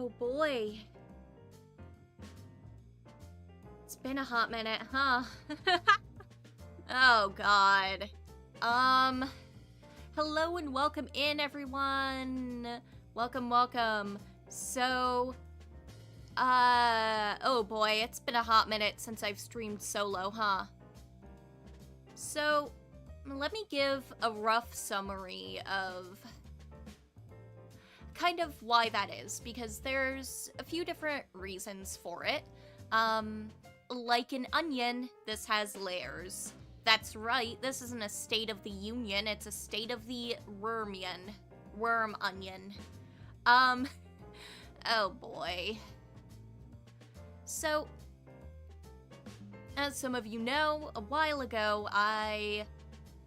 Oh boy. It's been a hot minute, huh? Oh god. Hello and welcome in, everyone. Welcome. So, oh boy, it's been a hot minute since I've streamed solo, huh? So, let me give a rough summary of kind of why that is, because there's a few different reasons for it. Like an onion, this has layers. That's right, this isn't a State of the Union, it's a State of the Wormion. Worm onion. Oh boy. So, as some of you know, a while ago, I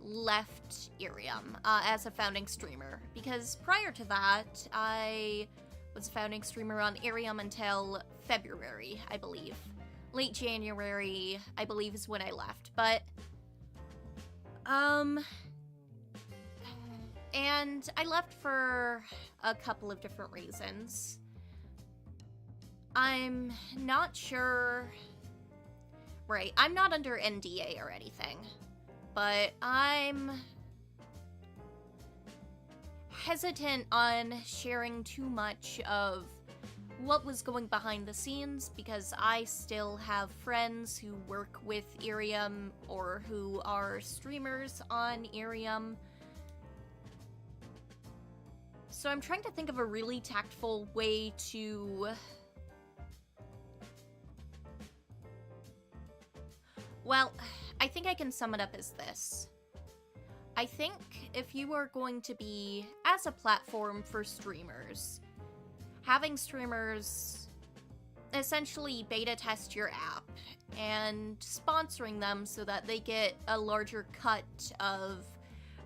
left Irium as a founding streamer, because prior to that, I was a founding streamer on Irium until February, I believe. Late January, I believe, is when I left, but, and I left for a couple of different reasons. I'm not sure, right, I'm not under NDA or anything, but I'm hesitant on sharing too much of what was going behind the scenes, because I still have friends who work with Irium or who are streamers on Irium. So I'm trying to think of a really tactful way to... Well, I think I can sum it up as this. I think if you are going to be, as a platform for streamers, having streamers essentially beta test your app and sponsoring them so that they get a larger cut of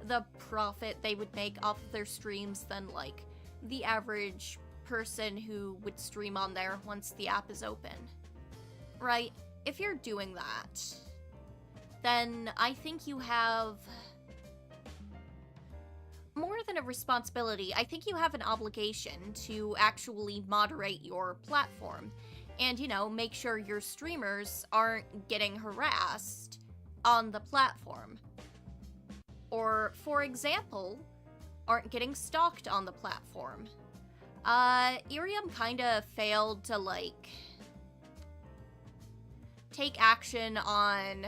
the profit they would make off of their streams than, like, the average person who would stream on there once the app is open. Right? If you're doing that, then I think you have more than a responsibility. I think you have an obligation to actually moderate your platform and, you know, make sure your streamers aren't getting harassed on the platform. Or, for example, aren't getting stalked on the platform. Irium kinda failed to, like, take action on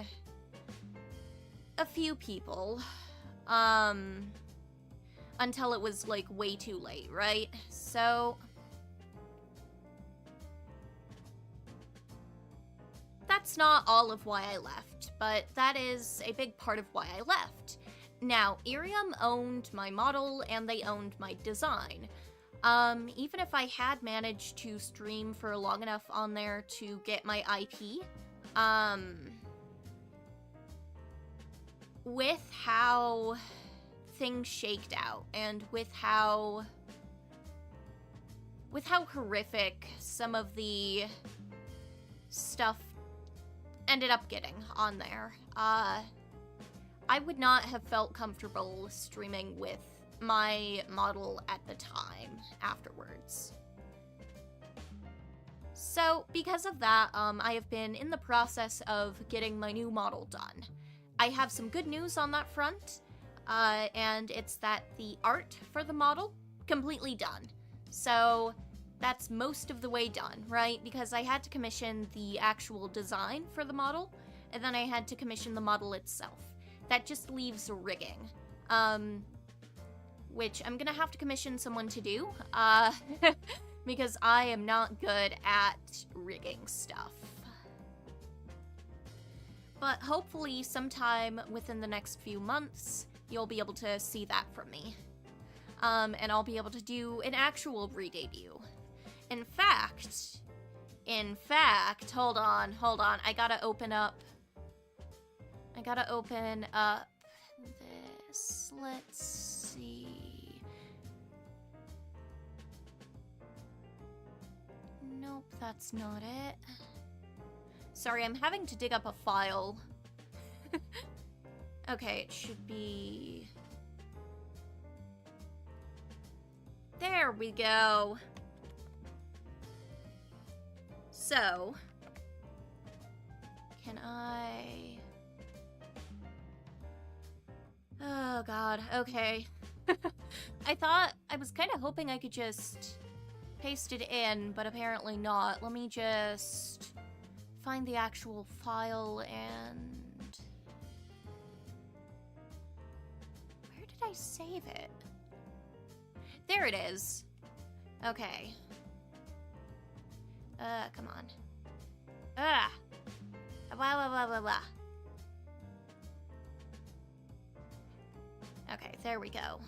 a few people, until it was, like, way too late, right? So that's not all of why I left, but that is a big part of why I left. Now, Irium owned my model and they owned my design. Even if I had managed to stream for long enough on there to get my IP, with how things shaked out and with how horrific some of the stuff ended up getting on there, I would not have felt comfortable streaming with my model at the time afterwards. So, because of that, I have been in the process of getting my new model done. I have some good news on that front, and it's that the art for the model, completely done. So, that's most of the way done, right? Because I had to commission the actual design for the model, and then I had to commission the model itself. That just leaves rigging, which I'm gonna have to commission someone to do, because I am not good at rigging stuff. But hopefully sometime within the next few months, you'll be able to see that from me. And I'll be able to do an actual re-debut. In fact, hold on, I gotta open up this, let's see. Nope, that's not it. Sorry, I'm having to dig up a file. Okay, it should be... There we go. So, can I... Oh god, okay. I was kind of hoping I could just paste it in, but apparently not. Let me just find the actual file and... Where did I save it? There it is. Okay. Come on. Blah. Okay, there we go.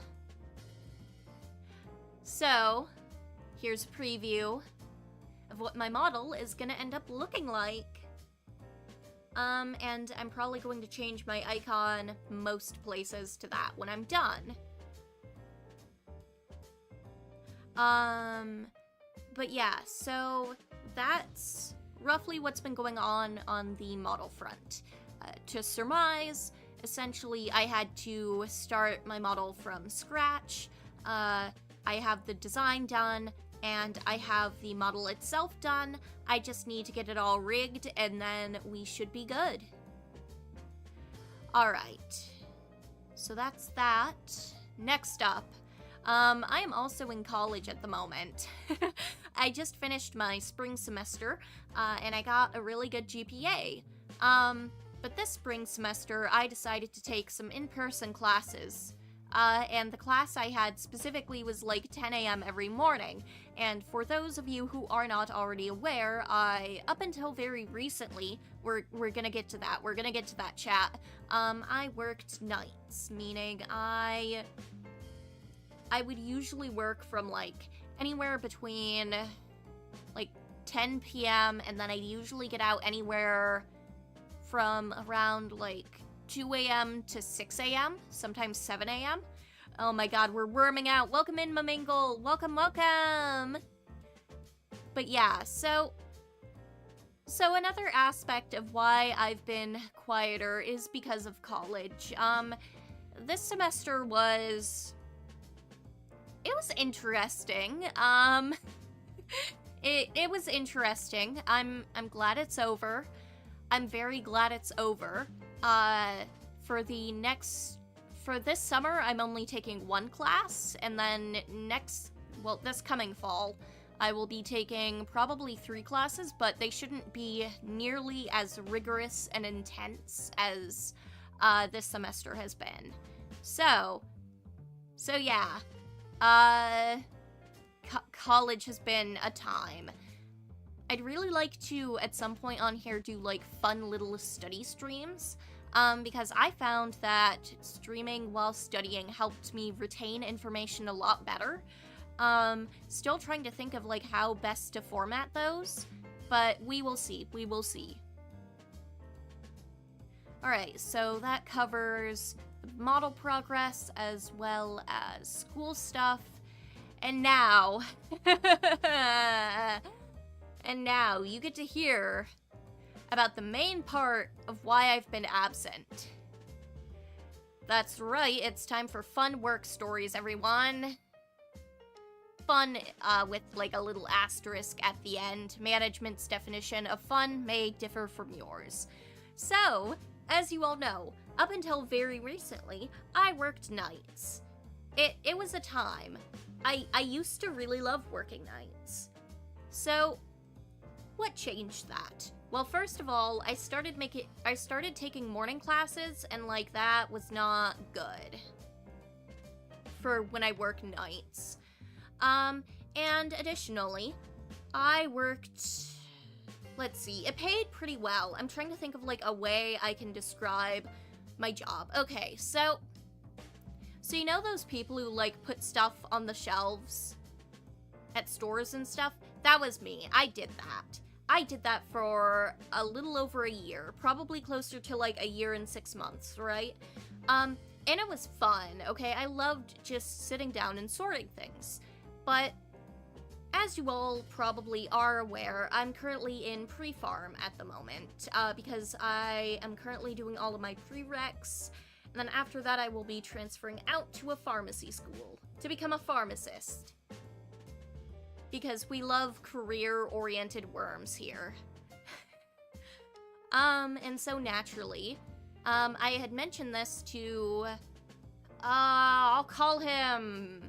So, here's a preview of what my model is gonna end up looking like. And I'm probably going to change my icon most places to that when I'm done. But yeah, so that's roughly what's been going on the model front. To surmise, essentially I had to start my model from scratch. I have the design done, and I have the model itself done. I just need to get it all rigged, and then we should be good. Alright, so that's that. Next up, I am also in college at the moment. I just finished my spring semester, and I got a really good GPA. But this spring semester, I decided to take some in-person classes. And the class I had specifically was like 10 a.m. every morning. And for those of you who are not already aware, up until very recently, we're gonna get to that. We're gonna get to that chat. I worked nights, meaning I would usually work from like anywhere between like 10 p.m. and then I'd usually get out anywhere from around like 2 a.m. to 6 a.m., sometimes 7 a.m. Oh my god, we're worming out. Welcome in, Mamingle. Welcome, welcome. But yeah, so another aspect of why I've been quieter is because of college. This semester was... It was interesting. It was interesting. I'm glad it's over. I'm very glad it's over. For this summer, I'm only taking one class, and then this coming fall, I will be taking probably 3 classes, but they shouldn't be nearly as rigorous and intense as this semester has been. So yeah. College has been a time. I'd really like to, at some point on here, do, like, fun little study streams, because I found that streaming while studying helped me retain information a lot better. Still trying to think of, like, how best to format those, but we will see. Alright, so that covers model progress as well as school stuff, and now... And now you get to hear about the main part of why I've been absent. That's right, it's time for fun work stories, everyone. Fun, with like a little asterisk at the end. Management's definition of fun may differ from yours. So, as you all know, up until very recently, I worked nights. It was a time. I used to really love working nights. So, what changed that? Well, first of all, I started taking morning classes, and like that was not good for when I work nights. And additionally, I worked, let's see, it paid pretty well. I'm trying to think of like a way I can describe my job. Okay, so you know those people who like put stuff on the shelves at stores and stuff? That was me. I did that. I did that for a little over a year, probably closer to like a year and 6 months, right? And it was fun, okay? I loved just sitting down and sorting things. But as you all probably are aware, I'm currently in pre-farm at the moment, because I am currently doing all of my prereqs, and then after that I will be transferring out to a pharmacy school to become a pharmacist. Because we love career-oriented worms here. And so naturally, I had mentioned this to, I'll call him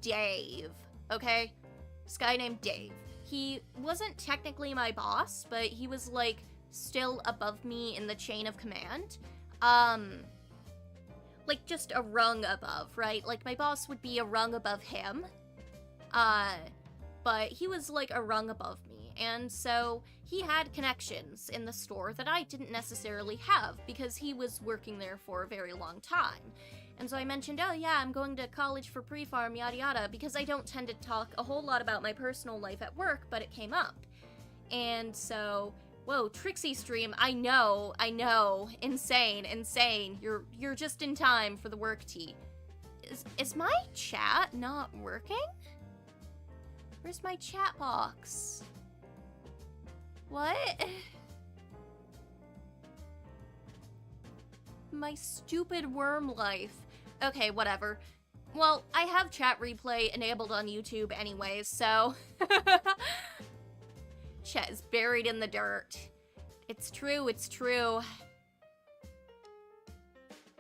Dave, okay? This guy named Dave. He wasn't technically my boss, but he was, like, still above me in the chain of command. Like, just a rung above, right? Like, my boss would be a rung above him. But he was, like, a rung above me. And so he had connections in the store that I didn't necessarily have because he was working there for a very long time. And so I mentioned, oh yeah, I'm going to college for pre-farm, yada yada, because I don't tend to talk a whole lot about my personal life at work, but it came up. And so, whoa, Trixie stream, I know, insane, you're just in time for the work tea. Is my chat not working? Where's my chat box? What? My stupid worm life. Okay, whatever. Well, I have chat replay enabled on YouTube anyways, so... Chat is buried in the dirt. It's true, it's true.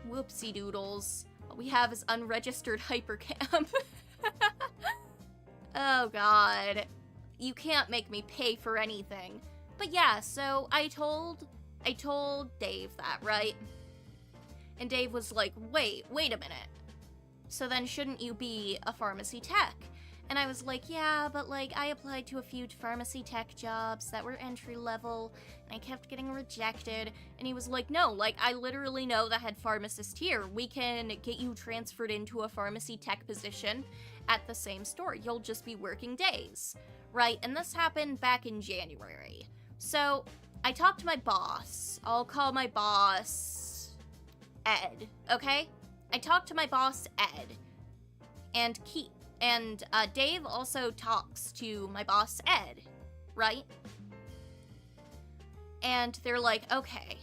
Whoopsie doodles. All we have is unregistered hypercam. Oh god. You can't make me pay for anything. But yeah, so I told Dave that, right? And Dave was like, wait a minute. So then shouldn't you be a pharmacy tech? And I was like, yeah, but like I applied to a few pharmacy tech jobs that were entry level, and I kept getting rejected. And he was like, no, like I literally know the head pharmacist here. We can get you transferred into a pharmacy tech position at the same store. You'll just be working days, right? And this happened back in January. So I talked to my boss. I'll call my boss Ed, okay? I talked to my boss Ed, and Dave also talks to my boss Ed, right? And they're like, okay,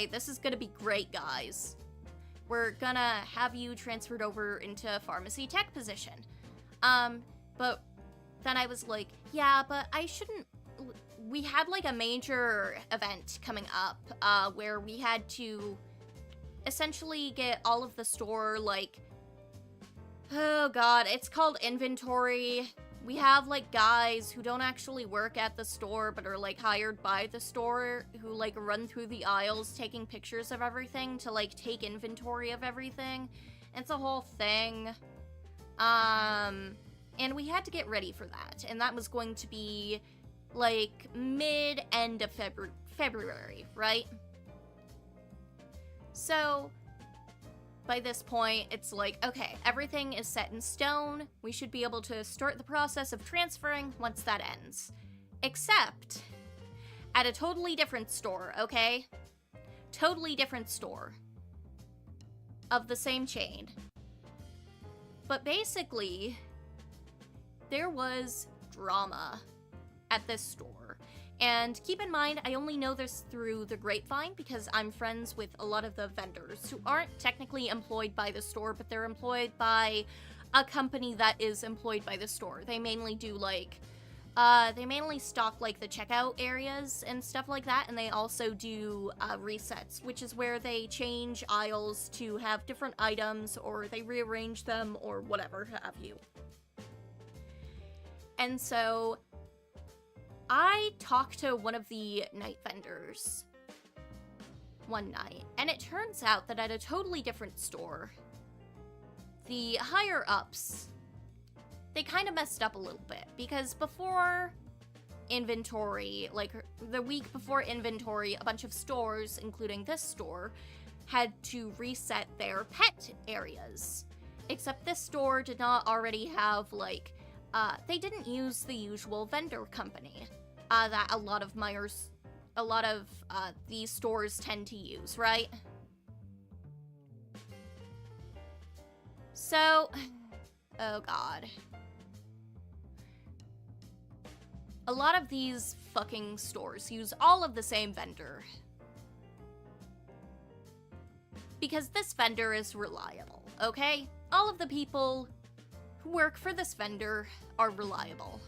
this is gonna be great, guys. We're gonna have you transferred over into a pharmacy tech position. But then I was like, yeah, but I shouldn't. We had like a major event coming up, where we had to essentially get all of the store, like, oh god, it's called inventory. We have like guys who don't actually work at the store but are like hired by the store who like run through the aisles taking pictures of everything to like take inventory of everything. It's a whole thing. And we had to get ready for that, and that was going to be like mid-end of February, right? So by this point, it's like, okay, everything is set in stone. We should be able to start the process of transferring once that ends. Except at a totally different store, okay? Totally different store. Of the same chain. But basically, there was drama at this store. And keep in mind, I only know this through the grapevine because I'm friends with a lot of the vendors who aren't technically employed by the store, but they're employed by a company that is employed by the store. They mainly do like, they mainly stock like the checkout areas and stuff like that, and they also do resets, which is where they change aisles to have different items, or they rearrange them, or whatever have you. And so I talked to one of the night vendors one night, and it turns out that at a totally different store, the higher-ups, they kind of messed up a little bit, because before inventory, like the week before inventory, a bunch of stores, including this store, had to reset their pet areas. Except this store did not already have, like, they didn't use the usual vendor company that a lot of these stores tend to use, right? So, oh god. A lot of these fucking stores use all of the same vendor. Because this vendor is reliable, okay? All of the people who work for this vendor are reliable.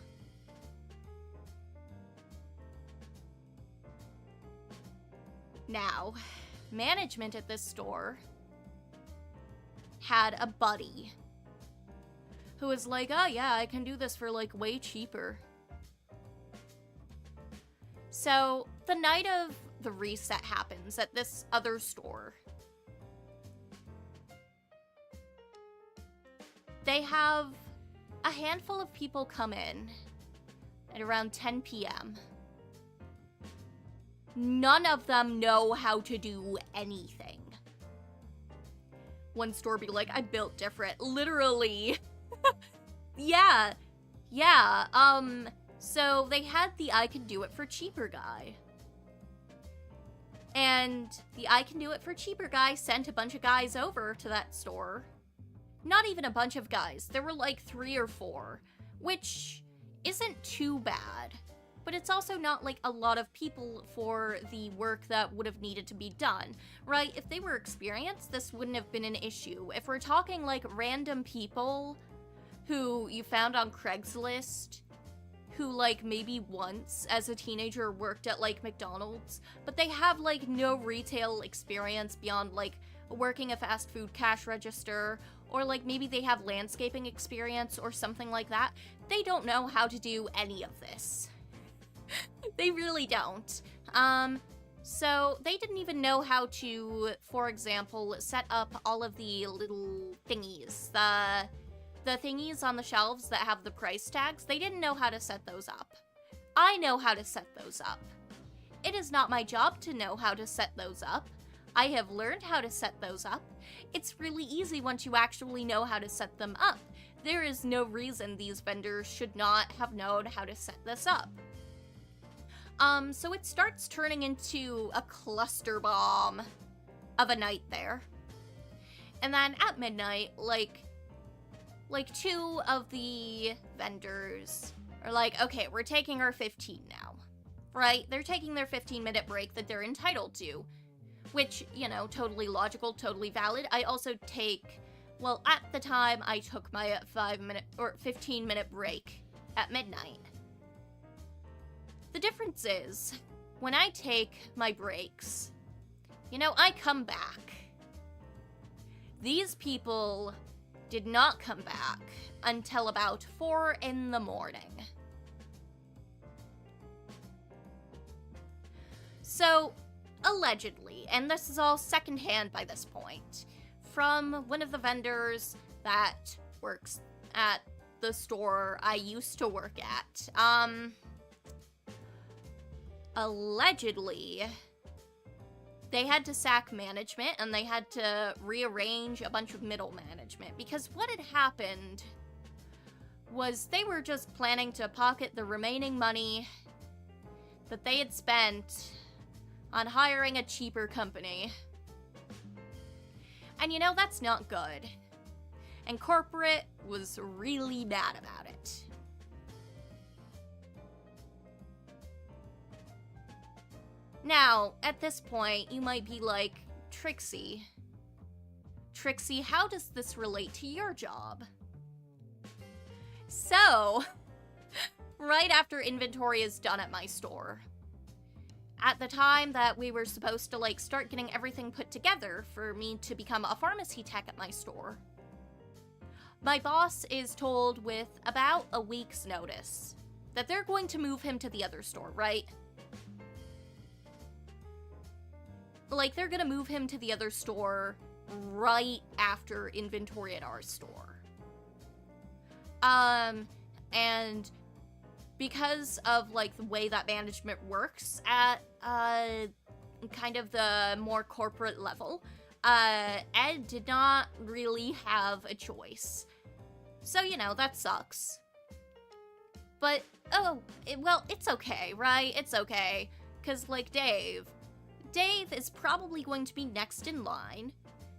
Now, management at this store had a buddy who was like, oh yeah, I can do this for like way cheaper. So, the night of the reset happens at this other store. They have a handful of people come in at around 10 p.m. None of them know how to do anything. One store be like, I built different. Literally. Yeah. So they had the I can do it for cheaper guy. And the I can do it for cheaper guy sent a bunch of guys over to that store. Not even a bunch of guys. There were like 3 or 4, which isn't too bad. But it's also not like a lot of people for the work that would have needed to be done, right? If they were experienced, this wouldn't have been an issue. If we're talking like random people who you found on Craigslist, who like maybe once as a teenager worked at like McDonald's, but they have like no retail experience beyond like working a fast food cash register, or like maybe they have landscaping experience or something like that, they don't know how to do any of this. They really don't. So they didn't even know how to, for example, set up all of the little thingies, the thingies on the shelves that have the price tags. They didn't know how to set those up. I know how to set those up. It is not my job to know how to set those up. I have learned how to set those up. It's really easy once you actually know how to set them up. There is no reason these vendors should not have known how to set this up. So it starts turning into a cluster bomb of a night there. And then at midnight, like 2 of the vendors are like, okay, we're taking our 15 now, right? They're taking their 15-minute break that they're entitled to, which, you know, totally logical, totally valid. I also well, at the time, I took my 5-minute or 15-minute break at midnight. The difference is, when I take my breaks, you know, I come back. These people did not come back until about 4 in the morning. So, allegedly, and this is all secondhand by this point, from one of the vendors that works at the store I used to work at, allegedly, they had to sack management and they had to rearrange a bunch of middle management, because what had happened was they were just planning to pocket the remaining money that they had spent on hiring a cheaper company. And you know, that's not good. And corporate was really mad about it. Now, at this point, you might be like, Trixie, how does this relate to your job? So, right after inventory is done at my store, at the time that we were supposed to, like, start getting everything put together for me to become a pharmacy tech at my store, my boss is told with about a week's notice that they're going to move him to the other store, right? Like, they're gonna move him to the other store right after inventory at our store. And because of, like, the way that management works at, kind of the more corporate level, Ed did not really have a choice. So, you know, that sucks. But, well, it's okay, right? It's okay. Because, like, Dave is probably going to be next in line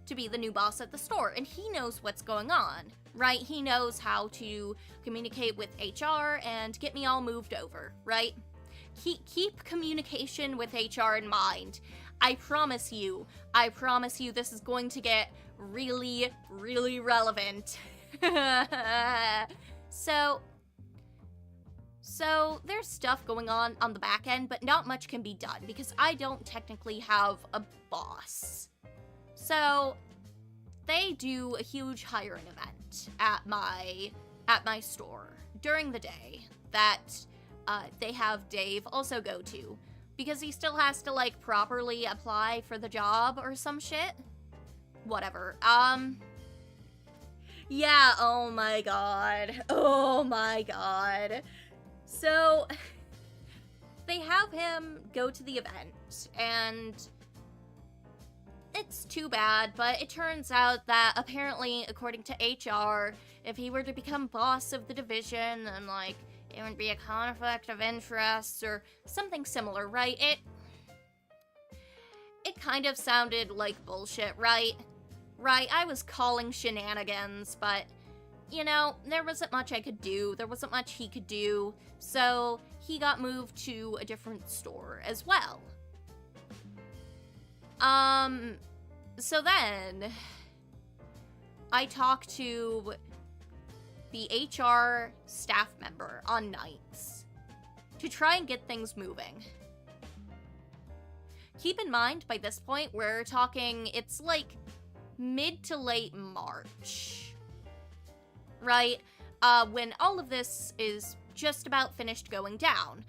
to be the new boss at the store, and he knows what's going on, right? He knows how to communicate with HR and get me all moved over, right? Keep communication with HR in mind. I promise you this is going to get really, really relevant. So there's stuff going on the back end, but not much can be done because I don't technically have a boss. So they do a huge hiring event at my store during the day that they have Dave also go to because he still has to, like, properly apply for the job or some shit. Whatever. Yeah, oh my god. So, they have him go to the event, and it's too bad, but it turns out that apparently, according to HR, if he were to become boss of the division, then, like, it would be a conflict of interest or something similar, right? It kind of sounded like bullshit, right? Right, I was calling shenanigans, but, you know, there wasn't much I could do. There wasn't much he could do, so he got moved to a different store as well. So then, I talked to the HR staff member on nights to try and get things moving. Keep in mind, by this point, we're talking, it's like mid to late March, right? When all of this is just about finished going down,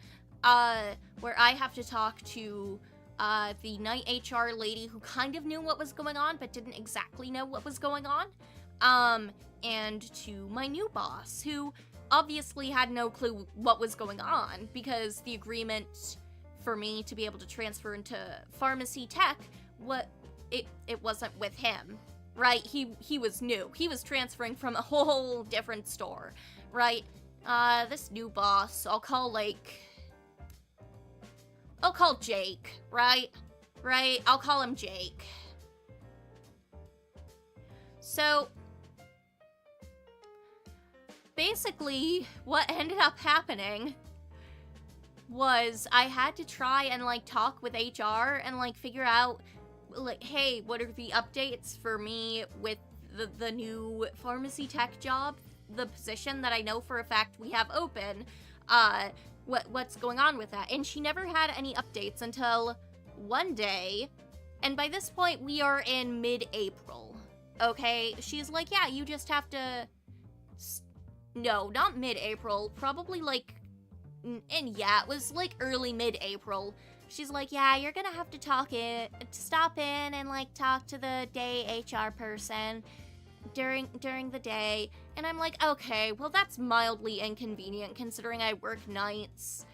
where I have to talk to the night HR lady who kind of knew what was going on, but didn't exactly know what was going on, and to my new boss, who obviously had no clue what was going on, because the agreement for me to be able to transfer into pharmacy tech, it wasn't with him, right? He was new. He was transferring from a whole different store, right? This new boss, I'll call Jake, right? Right? I'll call him Jake. So, basically, what ended up happening was I had to try and, like, talk with HR and, like, figure out, like, hey, what are the updates for me with the new pharmacy tech job, the position that I know for a fact we have open, what's going on with that? And she never had any updates until one day, and by this point, we are in mid-April, okay? She's like, yeah, you just have to... No, not mid-April, probably, like... And yeah, it was, like, early mid-April. She's like, yeah, you're gonna have to stop in and, like, talk to the day HR person during the day. And I'm like, okay, well, that's mildly inconvenient considering I work nights.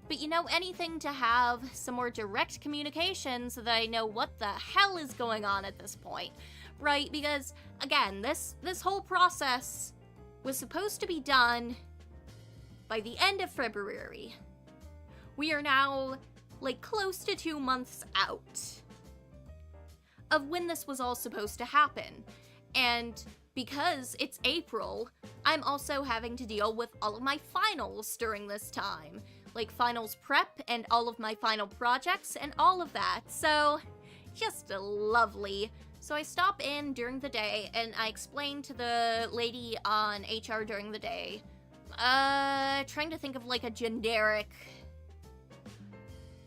But, you know, anything to have some more direct communication so that I know what the hell is going on at this point, right? Because, again, this whole process was supposed to be done by the end of February. We are now, like, close to 2 months out of when this was all supposed to happen. And because it's April, I'm also having to deal with all of my finals during this time. Like, finals prep and all of my final projects and all of that. So, just lovely. So I stop in during the day and I explain to the lady on HR during the day, trying to think of, like, a generic...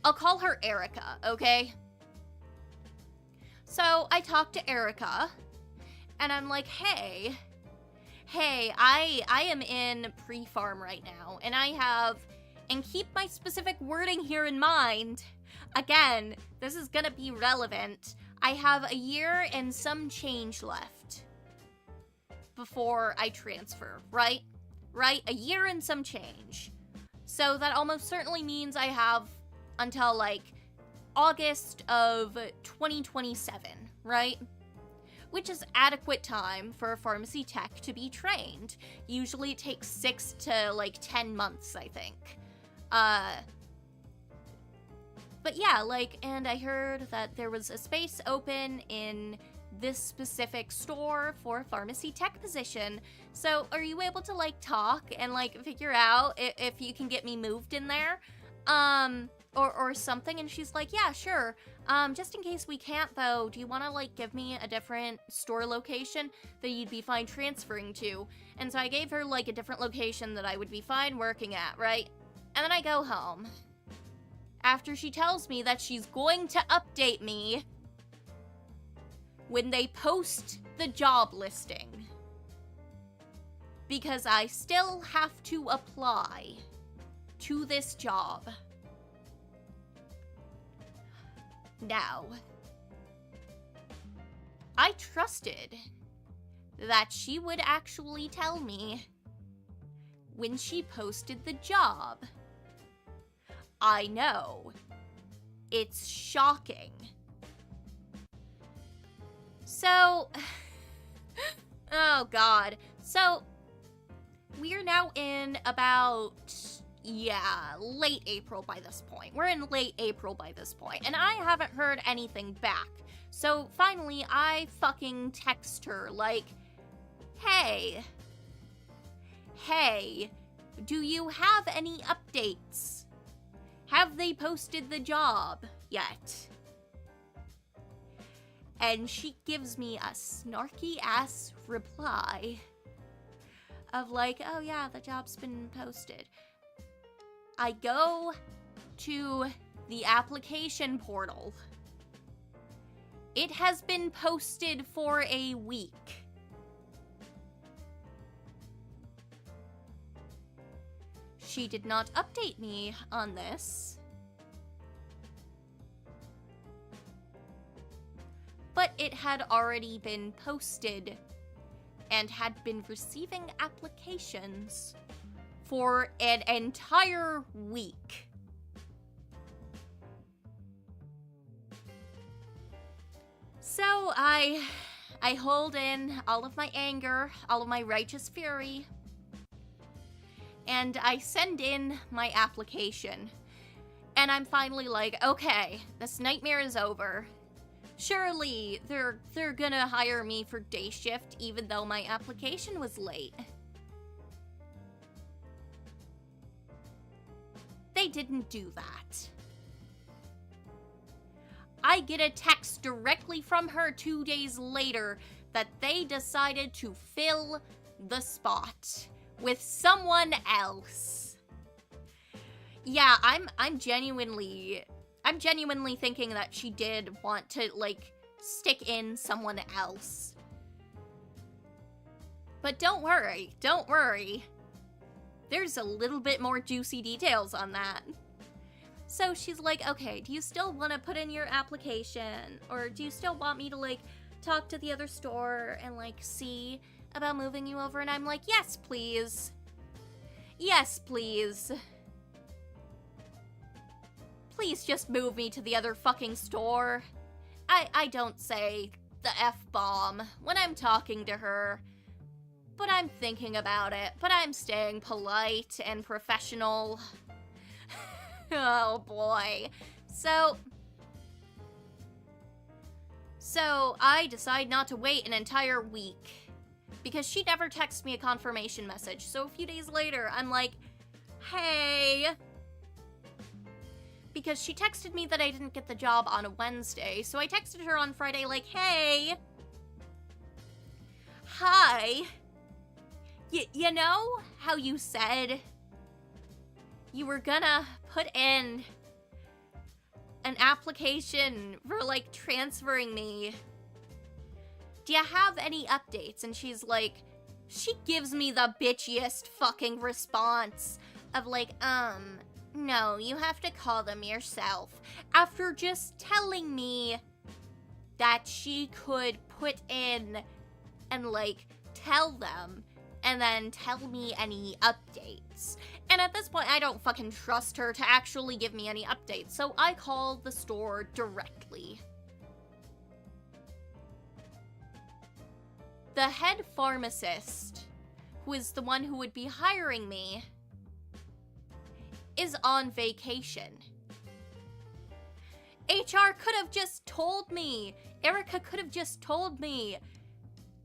I'll call her Erica, okay? So I talk to Erica, and I'm like, hey, I am in pre-farm right now, and I have, and keep my specific wording here in mind, again, this is gonna be relevant, I have a year and some change left before I transfer, right? Right? A year and some change. So that almost certainly means I have until, like, August of 2027, right? Which is adequate time for a pharmacy tech to be trained. Usually it takes 6 to, like, 10 months, I think. But yeah, like, and I heard that there was a space open in this specific store for a pharmacy tech position. So are you able to, like, talk and, like, figure out if you can get me moved in there? Or something? And she's like, yeah, sure. Just in case we can't, though, do you want to, like, give me a different store location that you'd be fine transferring to? And so I gave her, like, a different location that I would be fine working at, right? And then I go home. After she tells me that she's going to update me when they post the job listing. Because I still have to apply to this job. Now, I trusted that she would actually tell me when she posted the job. I know. It's shocking. So, oh god. So, we're now in about, late April by this point. We're in late April by this point, and I haven't heard anything back. So, finally, I fucking text her, like, hey, do you have any updates? Have they posted the job yet? And she gives me a snarky-ass reply of like, oh yeah, the job's been posted. I go to the application portal. It has been posted for a week. She did not update me on this. But it had already been posted and had been receiving applications for an entire week. So I hold in all of my anger, all of my righteous fury, and I send in my application. And I'm finally like, okay, this nightmare is over. Surely they're gonna hire me for day shift even though my application was late. They didn't do that. I get a text directly from her 2 days later that they decided to fill the spot with someone else. Yeah, I'm genuinely thinking that she did want to, like, stick in someone else. But don't worry. There's a little bit more juicy details on that. So she's like, okay, do you still want to put in your application? Or do you still want me to, like, talk to the other store and, like, see about moving you over? And I'm like, yes, please. Yes, please. Please just move me to the other fucking store. I don't say the F-bomb when I'm talking to her. But I'm thinking about it. But I'm staying polite and professional. Oh boy. So I decide not to wait an entire week. Because she never texted me a confirmation message. So a few days later, I'm like, hey. Because she texted me that I didn't get the job on a Wednesday. So I texted her on Friday like, hey. Hi. You know how you said you were gonna put in an application for, like, transferring me? Do you have any updates? And she's like, she gives me the bitchiest fucking response of like, no, you have to call them yourself. After just telling me that she could put in and, like, tell them, and then tell me any updates. And at this point, I don't fucking trust her to actually give me any updates, so I call the store directly. The head pharmacist, who is the one who would be hiring me, is on vacation. HR could have just told me, Erica could have just told me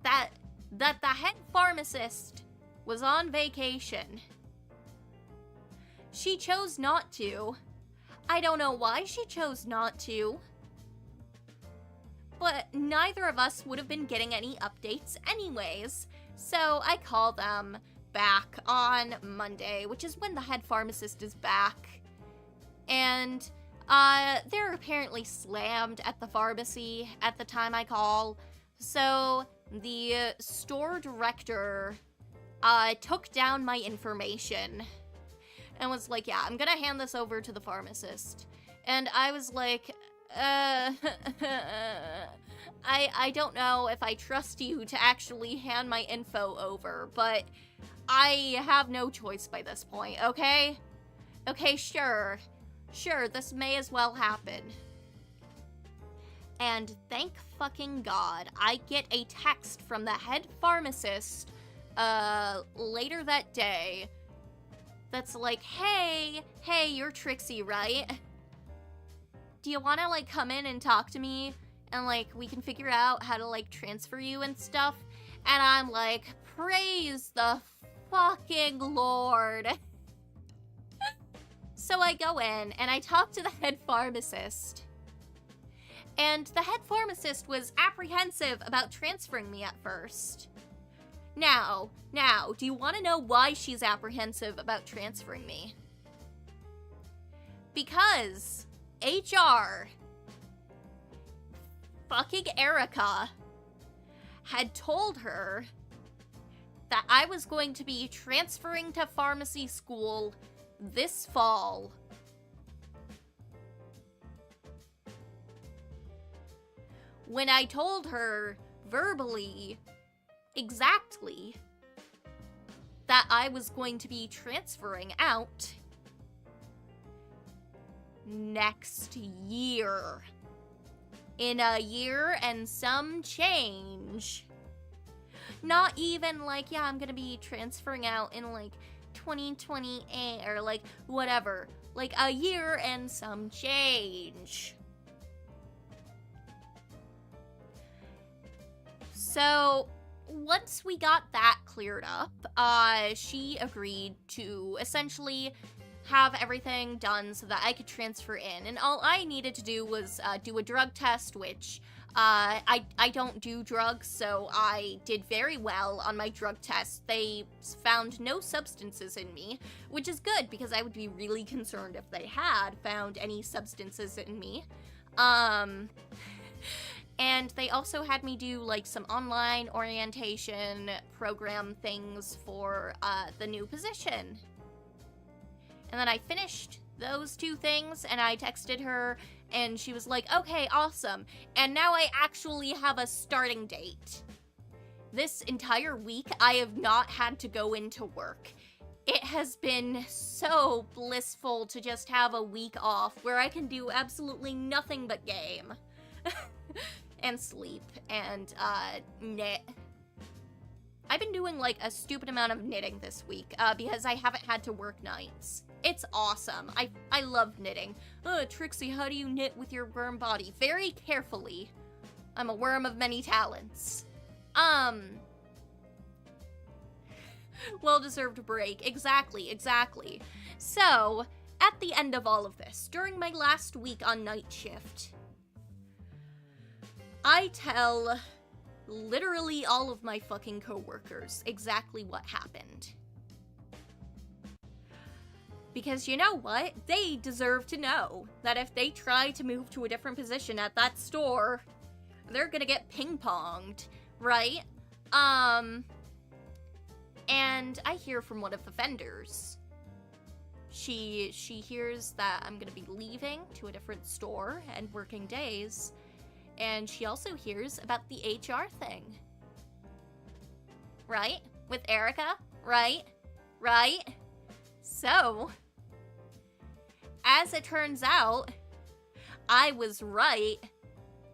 that the head pharmacist was on vacation. She chose not to. I don't know why she chose not to. But neither of us would have been getting any updates anyways. So I call them back on Monday, which is when the head pharmacist is back. And they're apparently slammed at the pharmacy at the time I call. So the store director took down my information and was like, yeah, I'm gonna hand this over to the pharmacist. And I was like, I don't know if I trust you to actually hand my info over, but I have no choice by this point, okay? Okay, sure, this may as well happen. And thank fucking God, I get a text from the head pharmacist, later that day, that's like, hey, you're Trixie, right? Do you wanna, like, come in and talk to me? And, like, we can figure out how to, like, transfer you and stuff? And I'm like, praise the fucking Lord. So I go in, and I talk to the head pharmacist. And the head pharmacist was apprehensive about transferring me at first. Now, do you want to know why she's apprehensive about transferring me? Because HR, fucking Erica, had told her that I was going to be transferring to pharmacy school this fall. When I told her verbally, exactly, that I was going to be transferring out next year. In a year and some change. Not even like, yeah, I'm gonna be transferring out in like 2028 or like whatever. Like a year and some change. So once we got that cleared up, she agreed to essentially have everything done so that I could transfer in. And all I needed to do was do a drug test, which I don't do drugs, so I did very well on my drug test. They found no substances in me, which is good because I would be really concerned if they had found any substances in me. And they also had me do, like, some online orientation program things for the new position. And then I finished those two things, and I texted her, and she was like, okay, awesome. And now I actually have a starting date. This entire week, I have not had to go into work. It has been so blissful to just have a week off where I can do absolutely nothing but game. And sleep, and knit. I've been doing, like, a stupid amount of knitting this week, because I haven't had to work nights. It's awesome. I love knitting. Trixie, how do you knit with your worm body? Very carefully. I'm a worm of many talents. Well-deserved break. Exactly. So, at the end of all of this, during my last week on night shift, I tell literally all of my fucking coworkers exactly what happened. Because you know what? They deserve to know that if they try to move to a different position at that store, they're gonna get ping-ponged, right? And I hear from one of the vendors. She hears that I'm gonna be leaving to a different store and working days. and she also hears about the HR thing. Right? With Erica? Right? Right? So, as it turns out, I was right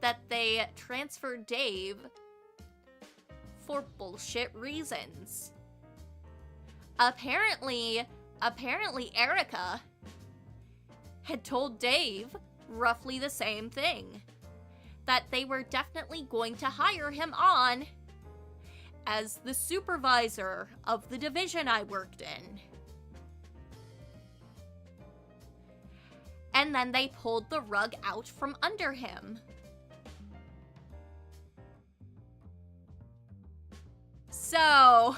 that they transferred Dave for bullshit reasons. Apparently Erica had told Dave roughly the same thing. That they were definitely going to hire him on as the supervisor of the division I worked in. And then they pulled the rug out from under him. So,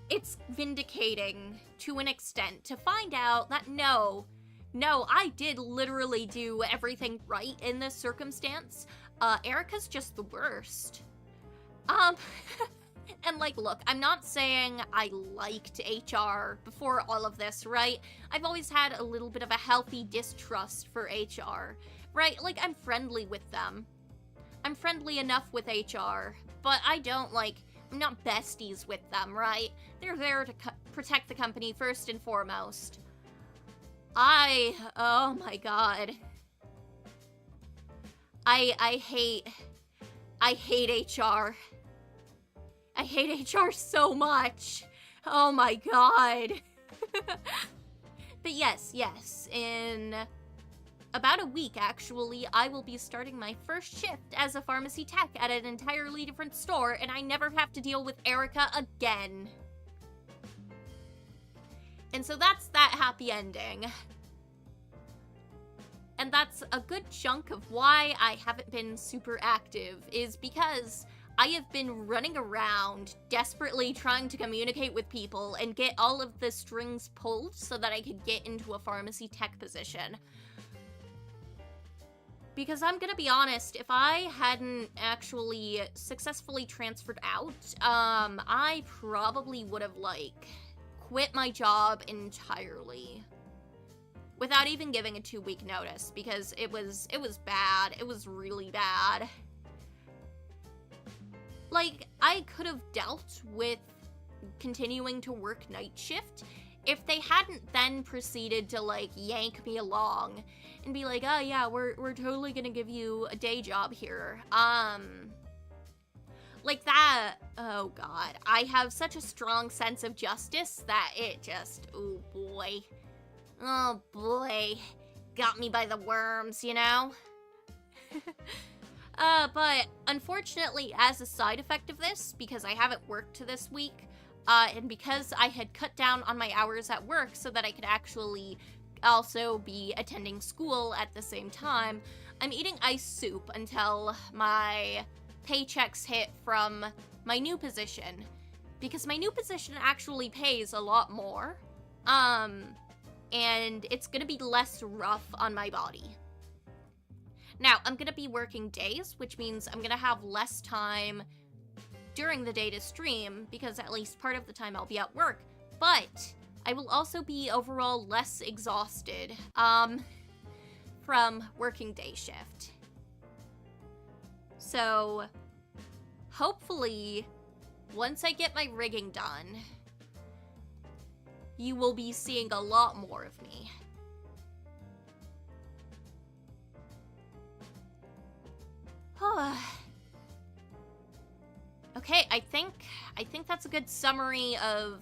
it's vindicating to an extent to find out that no, I did literally do everything right in this circumstance. Erica's just the worst. And like, look, I'm not saying I liked HR before all of this, right? I've always had a little bit of a healthy distrust for HR, right? Like, I'm friendly with them. I'm friendly enough with HR, but I'm not besties with them, right? They're there to protect the company first and foremost. Oh my god. I hate HR. I hate HR so much. Oh my god. But yes, in about a week, actually, I will be starting my first shift as a pharmacy tech at an entirely different store, and I never have to deal with Erica again. And so that's that happy ending. And that's a good chunk of why I haven't been super active, is because I have been running around desperately trying to communicate with people and get all of the strings pulled so that I could get into a pharmacy tech position. Because I'm gonna be honest, if I hadn't actually successfully transferred out, I probably would have, quit my job entirely. Without even giving a 2-week notice, because it was bad. It was really bad. I could have dealt with continuing to work night shift if they hadn't then proceeded to, yank me along and be like, oh yeah, we're totally gonna give you a day job here. Like that, oh god. I have such a strong sense of justice that it just, oh boy. Oh boy. Got me by the worms, you know? But unfortunately, as a side effect of this, because I haven't worked this week, and because I had cut down on my hours at work so that I could actually also be attending school at the same time, I'm eating ice soup until my paychecks hit from my new position. Because my new position actually pays a lot more, and it's gonna be less rough on my body. Now, I'm gonna be working days, which means I'm gonna have less time during the day to stream, because at least part of the time I'll be at work, but I will also be overall less exhausted, from working day shift. So, hopefully, once I get my rigging done, you will be seeing a lot more of me. Okay, I think that's a good summary of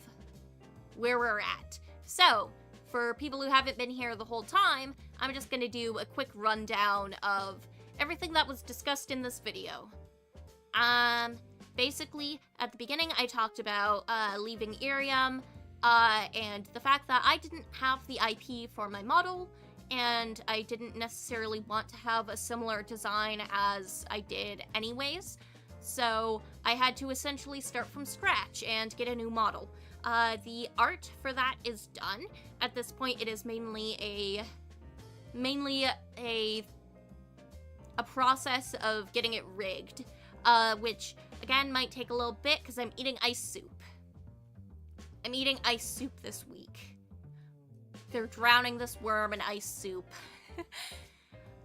where we're at. So, for people who haven't been here the whole time, I'm just gonna do a quick rundown of everything that was discussed in this video. Basically, at the beginning, I talked about leaving Irium, and the fact that I didn't have the IP for my model, and I didn't necessarily want to have a similar design as I did anyways, so I had to essentially start from scratch and get a new model. The art for that is done. At this point, it is mainly a process of getting it rigged, which, again, might take a little bit because I'm eating ice soup. I'm eating ice soup this week. They're drowning this worm in ice soup.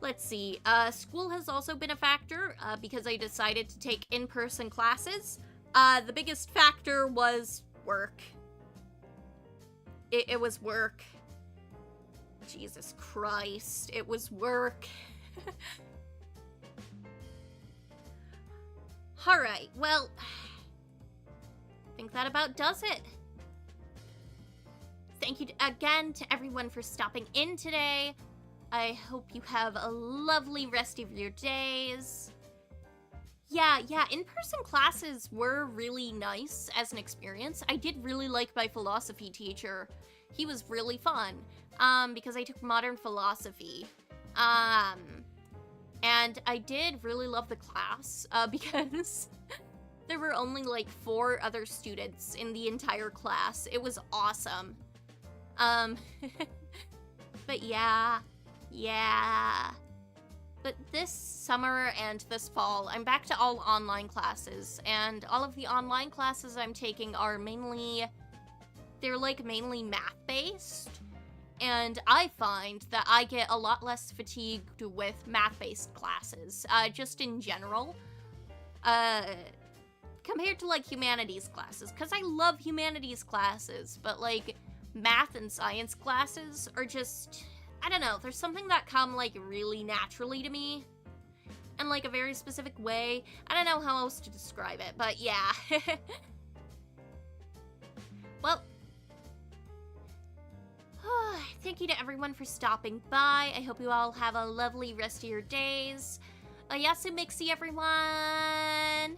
Let's see, school has also been a factor, because I decided to take in-person classes. The biggest factor was work. It was work. Jesus Christ, it was work. Alright, well, I think that about does it. Thank you again to everyone for stopping in today. I hope you have a lovely rest of your days. Yeah, in-person classes were really nice as an experience. I did really like my philosophy teacher. He was really fun, because I took modern philosophy. And I did really love the class, because there were only like 4 other students in the entire class. It was awesome. But yeah. But this summer and this fall, I'm back to all online classes, and all of the online classes I'm taking are mainly math-based, and I find that I get a lot less fatigued with math-based classes, just in general, compared to, like, humanities classes, because I love humanities classes, but, like, math and science classes are just, I don't know, there's something that come, like, really naturally to me, in, like, a very specific way. I don't know how else to describe it, but yeah. Well, thank you to everyone for stopping by. I hope you all have a lovely rest of your days. Ayasu Mixie, everyone!